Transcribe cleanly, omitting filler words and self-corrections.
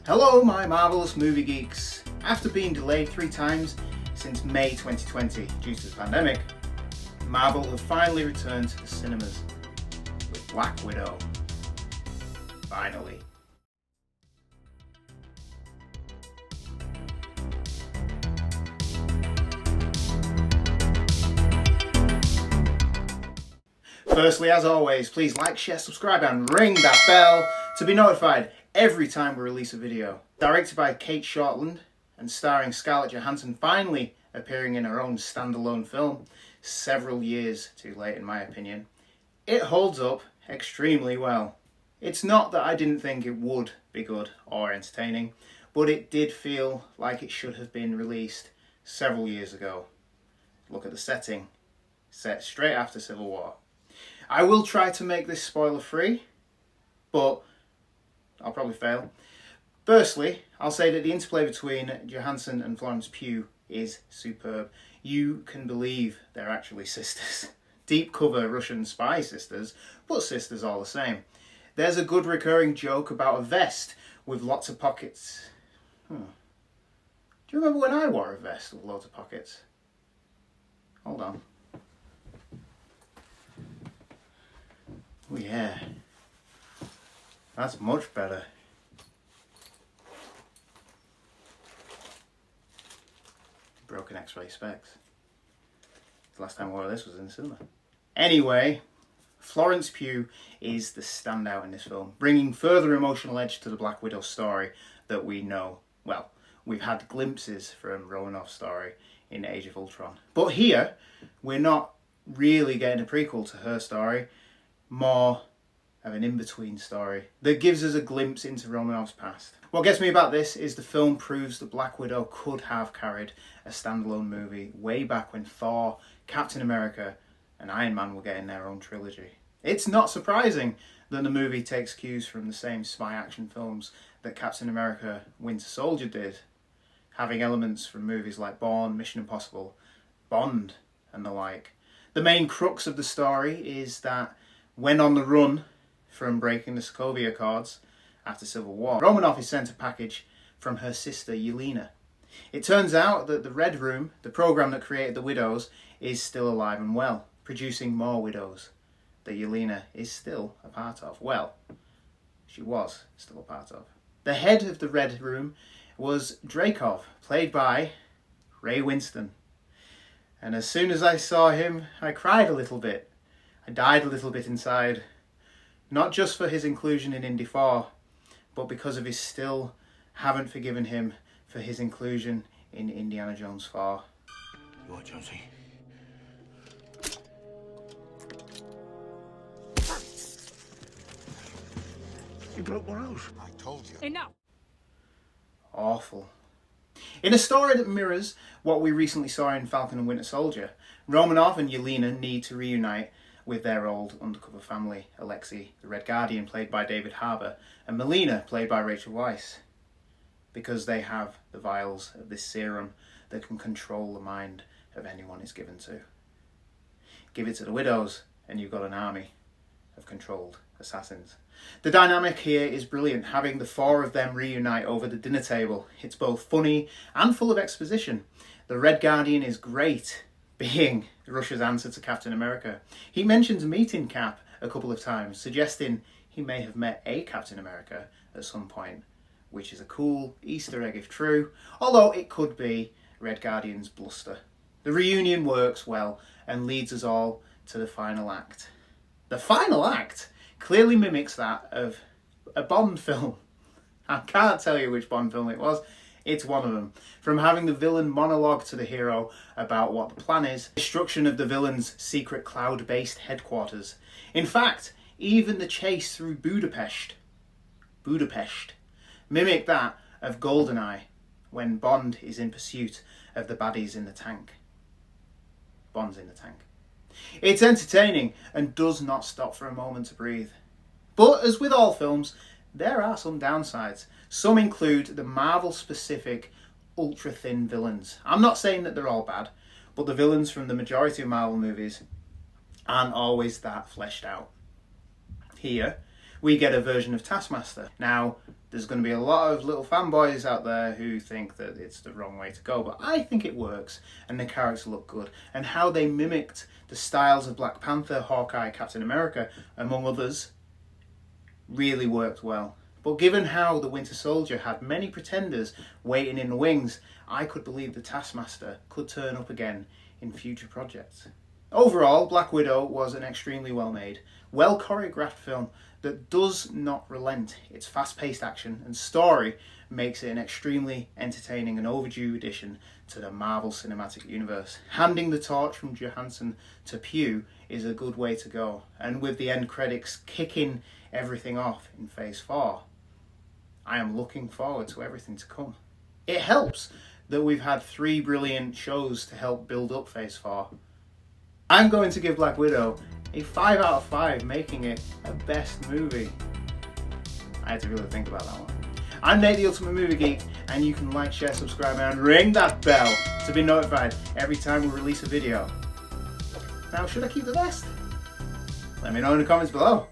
Hello my marvellous movie geeks. After being delayed 3 times since May 2020 due to the pandemic, Marvel have finally returned to the cinemas with Black Widow. Finally. Firstly, as always, please like, share, subscribe and ring that bell to be notified every time we release a video. Directed by Cate Shortland and starring Scarlett Johansson finally appearing in her own standalone film, several years too late in my opinion, it holds up extremely well. It's not that I didn't think it would be good or entertaining, but it did feel like it should have been released several years ago. Look at the setting, set straight after Civil War. I will try to make this spoiler free, but I'll probably fail. Firstly, I'll say that the interplay between Johansson and Florence Pugh is superb. You can believe they're actually sisters. Deep cover Russian spy sisters, but sisters all the same. There's a good recurring joke about a vest with lots of pockets. Do you remember when I wore a vest with loads of pockets? Hold on. Oh yeah, that's much better. Broken X-ray specs. The last time I wore this was in the cinema. Anyway, Florence Pugh is the standout in this film, bringing further emotional edge to the Black Widow story that we know. Well, we've had glimpses from Romanov's story in Age of Ultron. But here, we're not really getting a prequel to her story, more of an in-between story that gives us a glimpse into Romanov's past. What gets me about this is the film proves that Black Widow could have carried a standalone movie way back when Thor, Captain America and Iron Man were getting their own trilogy. It's not surprising that the movie takes cues from the same spy action films that Captain America Winter Soldier did, having elements from movies like Bourne, Mission Impossible, Bond and the like. The main crux of the story is that when on the run from breaking the Sokovia Accords after Civil War, Romanov is sent a package from her sister Yelena. It turns out that the Red Room, the program that created the Widows, is still alive and well, producing more Widows that Yelena is still a part of. Well, she was still a part of. The head of the Red Room was Dreykov, played by Ray Winston. And as soon as I saw him, I cried a little bit. I died a little bit inside, not just for his inclusion in Indy 4, but because of his still haven't forgiven him for his inclusion in Indiana Jones 4. You what, Jonesy? You broke my nose. I told you. Enough. Awful. In a story that mirrors what we recently saw in Falcon and Winter Soldier, Romanov and Yelena need to reunite with their old undercover family, Alexei, the Red Guardian, played by David Harbour, and Melina, played by Rachel Weisz, because they have the vials of this serum that can control the mind of anyone it's given to. Give it to the Widows, and you've got an army of controlled assassins. The dynamic here is brilliant, having the 4 of them reunite over the dinner table. It's both funny and full of exposition. The Red Guardian is great, being Russia's answer to Captain America. He mentions meeting Cap a couple of times, suggesting he may have met a Captain America at some point, which is a cool Easter egg if true, although it could be Red Guardian's bluster. The reunion works well and leads us all to the final act. The final act clearly mimics that of a Bond film. I can't tell you which Bond film it was. It's one of them. From having the villain monologue to the hero about what the plan is, destruction of the villain's secret cloud-based headquarters. In fact, even the chase through Budapest, mimic that of GoldenEye when Bond is in pursuit of the baddies in the tank. Bond's in the tank. It's entertaining and does not stop for a moment to breathe. But as with all films, there are some downsides. Some include the Marvel-specific ultra-thin villains. I'm not saying that they're all bad, but the villains from the majority of Marvel movies aren't always that fleshed out. Here, we get a version of Taskmaster. Now, There's going to be a lot of little fanboys out there who think that it's the wrong way to go, but I think it works, and the characters look good, and how they mimicked the styles of Black Panther, Hawkeye, Captain America, among others, really worked well. But given how the Winter Soldier had many pretenders waiting in the wings, I could believe the Taskmaster could turn up again in future projects. Overall, Black Widow was an extremely well-made, well-choreographed film that does not relent. Its fast-paced action and story makes it an extremely entertaining and overdue addition to the Marvel Cinematic Universe. Handing the torch from Johansson to Pugh is a good way to go, and with the end credits kicking everything off in Phase 4, I am looking forward to everything to come. It helps that we've had 3 brilliant shows to help build up Phase 4. I'm going to give Black Widow a 5 out of 5, making it a best movie. I had to really think about that one. I'm Nate, the Ultimate Movie Geek, and you can like, share, subscribe, and ring that bell to be notified every time we release a video. Now, should I keep the best? Let me know in the comments below.